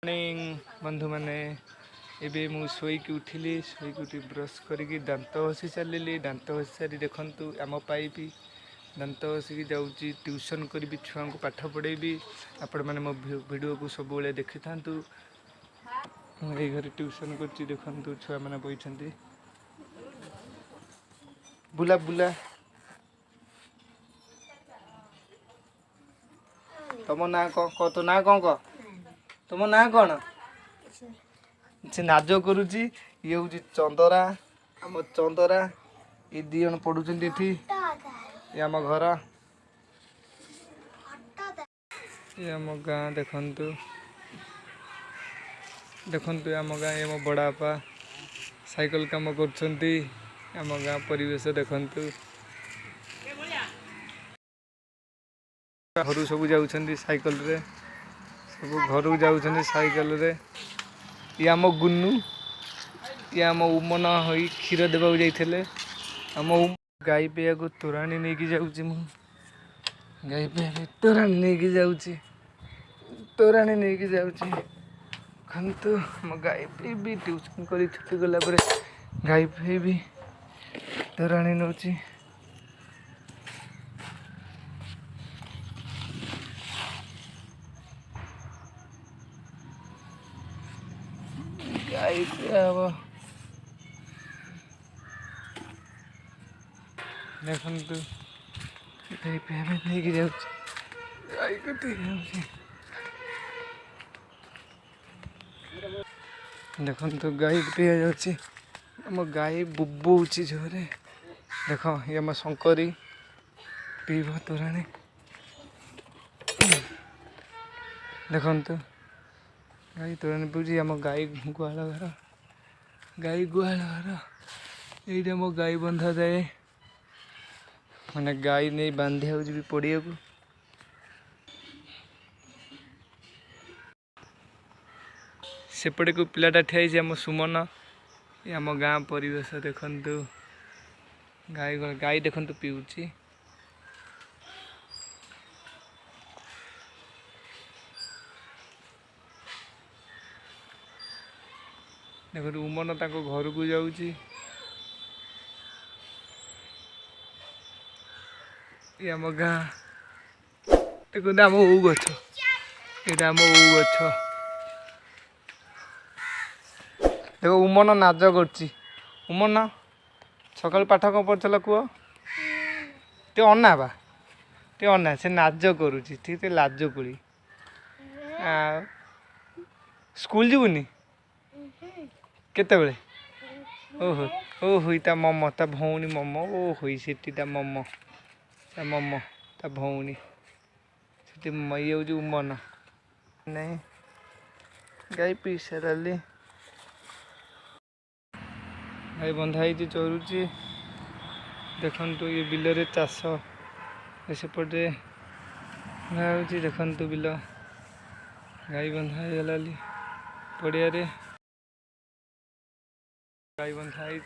morning बंधु मैंने एबे मु शोईकी उठिली शोईकी उठी ब्रश करी दांत घसी चलिली दांत घसी सारी देखु आम पाइपी दांत घसिकी जाऊँगी ट्यूशन करी छुआ को पाठ पढ़ेबी आपण मैंने मो वीडियो को सब देखी था घर ट्यूशन कर देखु छुआ मैंने बही बुला बुला तुम ना कह तो ना कौन कह तुम ना कौन से नाज करुची ये हूँ चंदरा आम चंदरा ये दी जन पढ़ुं ये आम घर ये आम गाँ देखु देखु आम गाँ ये मो बड़ापा साइकिल काम कर गाँ परिवेश देखु घर सब जाऊँ साइकिल रे सब घर जाऊँ साइकिल रे ये आम गुन्नू ये आम उमन हो क्षीर देवा जाते आम गाई पे को तोराणी नहीं कि जाऊँगी गाई पे तोराणी नहीं कि जाऊँगी तोराणी नहीं कि जाऊँगी खंतु आम गाई पे भी ट्यूशन कर छुट्टी गला गाई पे भी तोराणी नौची गाई पे देखु गाई पे नहीं कि जाऊँ गाई कटे देखु गाई पे जाऊँ आम गाई बुबौची झोरे देख ये आम शंकरी पीब तोराणी देखु गाई तोराणी पीछे आम गाई गुहाल घर ये मो गाई बंधा जाए मैंने गाई नहीं बांधे भी पड़िया को सेपटे को पिलाटा ठिया आम सुमन ये आम गाँ परिवेश देखु गाई गाई देखु पीऊँची देखो उमन तक घर को जाऊँगी ये आम गाँ देखो आम ओ गछ ये आम ओ गछ देखो उमन नाज कर उमन सकाल पाठ कौन पढ़ल कह ते अना बा ते अना से नाज करुच्ची ठीक है लाज कुड़ी स्कूल जीवनी केते ओहो ओहो ता मम ता भौणी मम ओहो सीटी ता मम ता मम ता भौणी सीटी ये हूँ उमन नहीं गाई पी सारे गाई बंधाई चरुची देखु ये बिल चाष सेपटे देखु बिल गाई बंधाई गला पड़िया गाई बंधाई